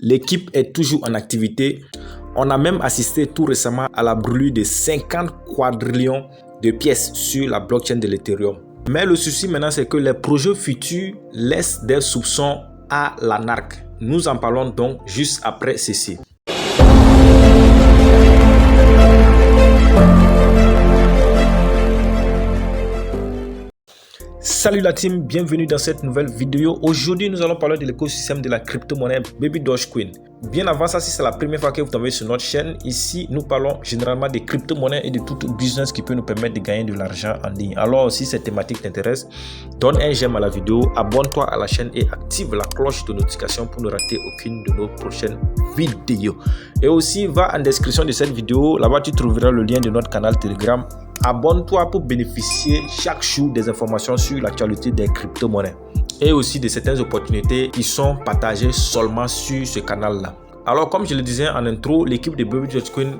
L'équipe est toujours en activité. On a même assisté tout récemment à la brûlure de 50 quadrillions de pièces sur la blockchain de l'Ethereum. Mais le souci maintenant, c'est que les projets futurs laissent des soupçons à la narc. Nous en parlons donc juste après ceci. Salut la team, bienvenue dans cette nouvelle vidéo. Aujourd'hui, nous allons parler de l'écosystème de la crypto-monnaie Baby Dogecoin. Bien avant ça, si c'est la première fois que vous tombez sur notre chaîne, ici, nous parlons généralement des crypto-monnaies et de tout business qui peut nous permettre de gagner de l'argent en ligne. Alors, si cette thématique t'intéresse, donne un j'aime à la vidéo, abonne-toi à la chaîne et active la cloche de notification pour ne rater aucune de nos prochaines vidéos. Et aussi, va en description de cette vidéo, là-bas tu trouveras le lien de notre canal Telegram. Abonne-toi pour bénéficier chaque jour des informations sur l'actualité des crypto-monnaies et aussi de certaines opportunités qui sont partagées seulement sur ce canal-là. Alors, comme je le disais en intro, l'équipe de Baby Dogecoin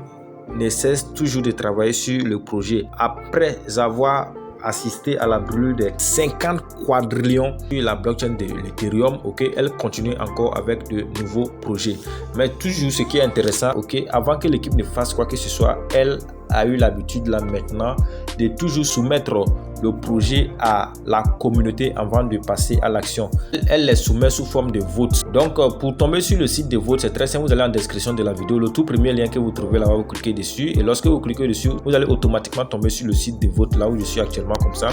ne cesse toujours de travailler sur le projet. Après avoir assisté à la brûlure de 50 quadrillions sur la blockchain de l'Ethereum, elle continue encore avec de nouveaux projets. Mais toujours ce qui est intéressant, avant que l'équipe ne fasse quoi que ce soit, elle a eu l'habitude là maintenant de toujours soumettre le projet à la communauté avant de passer à l'action. Elle les soumet sous forme de vote. Donc pour tomber sur le site de vote, c'est très simple, vous allez en description de la vidéo, le tout premier lien que vous trouvez là-bas, vous cliquez dessus et lorsque vous cliquez dessus, vous allez automatiquement tomber sur le site de vote là où je suis actuellement comme ça.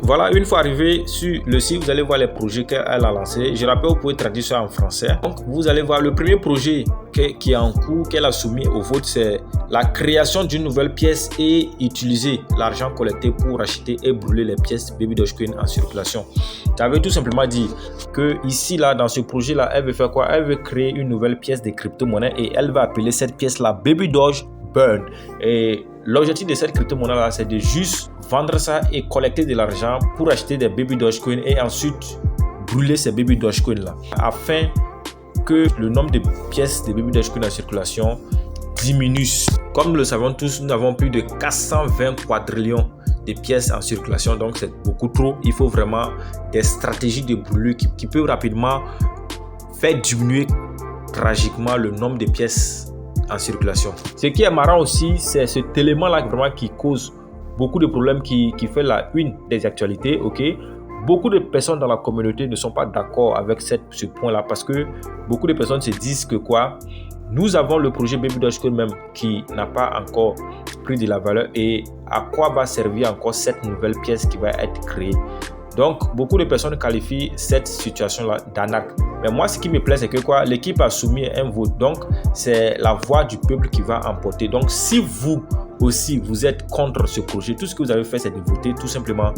Voilà, une fois arrivé sur le site, vous allez voir les projets qu'elle a lancés. Je rappelle, vous pouvez traduire ça en français. Donc, vous allez voir le premier projet qui est en cours, qu'elle a soumis au vote, c'est la création d'une nouvelle pièce et utiliser l'argent collecté pour acheter et brûler les pièces Baby Dogecoin en circulation. Ça veut tout simplement dire que ici, là, dans ce projet-là, elle veut faire quoi? Elle veut créer une nouvelle pièce de crypto-monnaie et elle va appeler cette pièce-là Baby Doge Burn. Et l'objectif de cette crypto-monnaie là, c'est de juste vendre ça et collecter de l'argent pour acheter des Baby Dogecoin et ensuite brûler ces Baby Dogecoin là afin que le nombre de pièces de Baby Dogecoin en circulation diminue. Comme nous le savons tous, nous avons plus de 420 quadrillions de pièces en circulation, donc c'est beaucoup trop. Il faut vraiment des stratégies de brûlure qui peuvent rapidement faire diminuer tragiquement le nombre de pièces en circulation. Ce qui est marrant aussi, c'est cet élément là vraiment qui cause beaucoup de problèmes, qui fait la une des actualités. Beaucoup de personnes dans la communauté ne sont pas d'accord avec ce point là parce que beaucoup de personnes se disent que nous avons le projet Baby Dogecoin même qui n'a pas encore pris de la valeur et à quoi va servir encore cette nouvelle pièce qui va être créée. Donc, beaucoup de personnes qualifient cette situation-là d'anarque. Mais moi, ce qui me plaît, c'est que l'équipe a soumis un vote. Donc, c'est la voix du peuple qui va emporter. Donc, si vous aussi, vous êtes contre ce projet, tout ce que vous avez fait, c'est de voter tout simplement.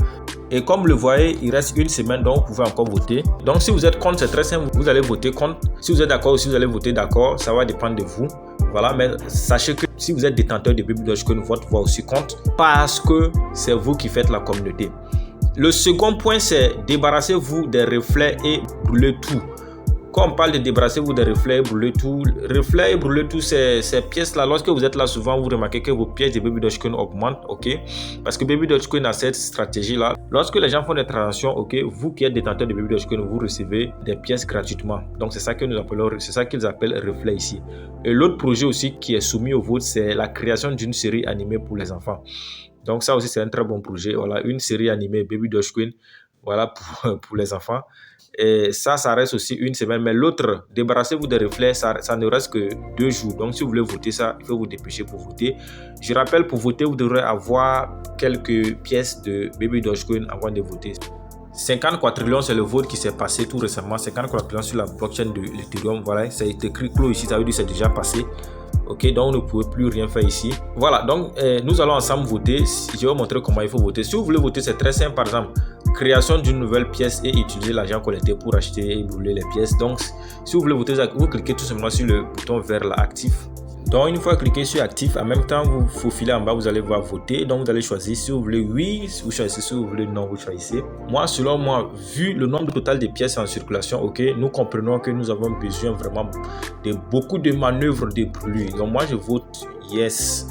Et comme vous le voyez, il reste une semaine, donc vous pouvez encore voter. Donc, si vous êtes contre, c'est très simple, vous allez voter contre. Si vous êtes d'accord aussi, vous allez voter d'accord. Ça va dépendre de vous. Voilà, mais sachez que si vous êtes détenteur de Baby Dogecoin, votre voix aussi compte parce que c'est vous qui faites la communauté. Le second point, c'est débarrassez-vous des reflets et brûlez tout. Quand on parle de débarrassez-vous des reflets et brûlez tout, reflets et brûlez tout, ces pièces-là, lorsque vous êtes là, souvent, vous remarquez que vos pièces de Baby Dogecoin augmentent, parce que Baby Dogecoin a cette stratégie-là. Lorsque les gens font des transactions, vous qui êtes détenteur de Baby Dogecoin, vous recevez des pièces gratuitement. Donc, c'est ça que nous appelons, c'est ça qu'ils appellent reflets ici. Et l'autre projet aussi qui est soumis au vote, c'est la création d'une série animée pour les enfants. Donc ça aussi c'est un très bon projet. Voilà, une série animée Baby Dogecoin, voilà pour les enfants. Et ça reste aussi une semaine. Mais l'autre, débarrassez-vous des reflets, ça ne reste que 2 jours. Donc si vous voulez voter ça, il faut vous dépêcher pour voter. Je rappelle, pour voter, vous devrez avoir quelques pièces de Baby Dogecoin avant de voter. 50 quadrillions, c'est le vote qui s'est passé tout récemment. 50 quadrillions sur la blockchain de l'Ethereum. Voilà, ça a été écrit clos ici, ça veut dire que c'est déjà passé. Donc vous ne pouvez plus rien faire ici. Voilà, donc nous allons ensemble voter. Je vais vous montrer comment il faut voter. Si vous voulez voter, c'est très simple. Par exemple, création d'une nouvelle pièce et utiliser l'argent collecté pour acheter et brûler les pièces. Donc, si vous voulez voter, vous cliquez tout simplement sur le bouton vert là, actif. Donc, une fois cliqué sur actif, en même temps, vous faufilez en bas, vous allez voir voter. Donc, vous allez choisir si vous voulez oui, vous choisissez, si vous voulez non, vous choisissez. Moi, selon moi, vu le nombre total de pièces en circulation, nous comprenons que nous avons besoin vraiment de beaucoup de manœuvres de brûlure. Donc, moi, je vote yes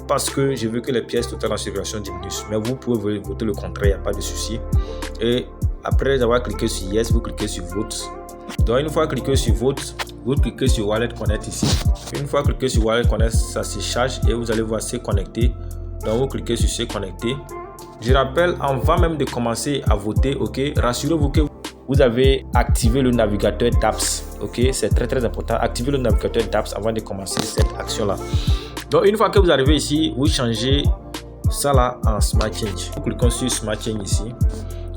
parce que je veux que les pièces totales en circulation diminuent. Mais vous pouvez voter le contraire, il n'y a pas de souci. Et après avoir cliqué sur yes, vous cliquez sur vote. Donc, une fois cliqué sur vote, vous cliquez sur Wallet Connect ici. Une fois cliqué sur Wallet Connect, ça se charge et vous allez voir Se connecter. Donc vous cliquez sur Se connecter. Je rappelle, avant même de commencer à voter, ok, rassurez-vous que vous avez activé le navigateur d'apps. Ok, c'est très important. Activez le navigateur d'apps avant de commencer cette action-là. Donc une fois que vous arrivez ici, vous changez ça là en Smart Change. Nous cliquons sur Smart Change ici.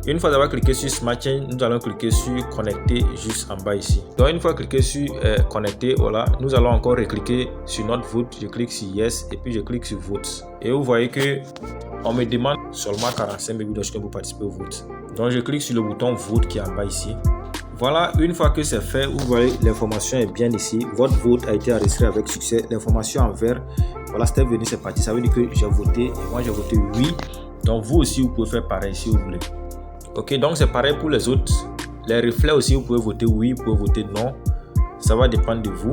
Une fois d'avoir cliqué sur Smart Change, nous allons cliquer sur Connecter juste en bas ici. Donc une fois cliqué sur Connecter, voilà, nous allons encore recliquer sur notre vote. Je clique sur Yes et puis je clique sur Vote. Et vous voyez que on me demande seulement 45 Baby Dogecoin pour participer au vote. Donc je clique sur le bouton Vote qui est en bas ici. Voilà, une fois que c'est fait, vous voyez l'information est bien ici. Votre vote a été enregistré avec succès. L'information en vert, voilà, c'est venu, c'est parti. Ça veut dire que j'ai voté et moi j'ai voté oui. Donc vous aussi vous pouvez faire pareil si vous voulez. Ok, donc c'est pareil pour les autres. Les reflets aussi, vous pouvez voter oui, vous pouvez voter non. Ça va dépendre de vous.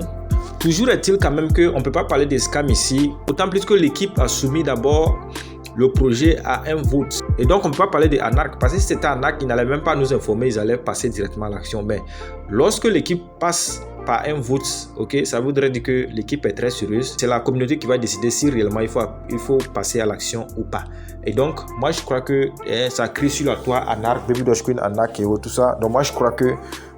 Toujours est-il quand même qu'on ne peut pas parler de scam ici. Autant plus que l'équipe a soumis d'abord le projet à un vote. Et donc on ne peut pas parler de arnaque. Parce que si c'était arnaque, ils n'allaient même pas nous informer. Ils allaient passer directement à l'action. Mais lorsque l'équipe passe par un vote, ok, ça voudrait dire que l'équipe est très sérieuse. C'est la communauté qui va décider si réellement il faut passer à l'action ou pas. Et donc, moi je crois que ça crie sur la toit arnaque, Baby Dogecoin, arnaque et tout ça. Donc moi je crois que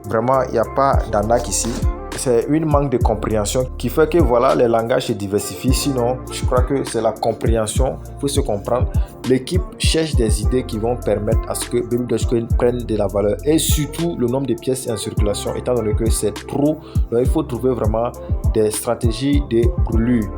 vraiment il n'y a pas d'arnaque ici. C'est une manque de compréhension qui fait que voilà, les langages se diversifient. Sinon, je crois que c'est la compréhension. Il faut se comprendre. L'équipe cherche des idées qui vont permettre à ce que Baby Dogecoin prenne de la valeur. Et surtout, le nombre de pièces en circulation, étant donné que c'est trop. Donc, il faut trouver vraiment des stratégies de brûlure.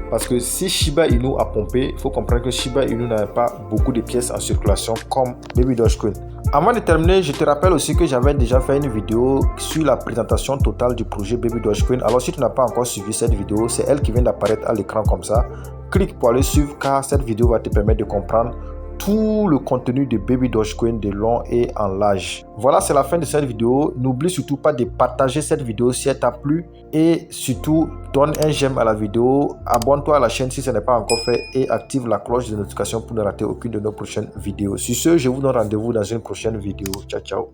Parce que si Shiba Inu a pompé, il faut comprendre que Shiba Inu n'a pas beaucoup de pièces en circulation comme Baby Dogecoin. Avant de terminer, je te rappelle aussi que j'avais déjà fait une vidéo sur la présentation totale du projet Baby Dogecoin. Alors si tu n'as pas encore suivi cette vidéo, c'est elle qui vient d'apparaître à l'écran comme ça. Clique pour aller suivre car cette vidéo va te permettre de comprendre tout le contenu de Baby Dogecoin de long et en large. Voilà, c'est la fin de cette vidéo. N'oublie surtout pas de partager cette vidéo si elle t'a plu et surtout donne un j'aime à la vidéo, abonne-toi à la chaîne si ce n'est pas encore fait et active la cloche de notification pour ne rater aucune de nos prochaines vidéos. Sur ce, je vous donne rendez-vous dans une prochaine vidéo. Ciao, ciao.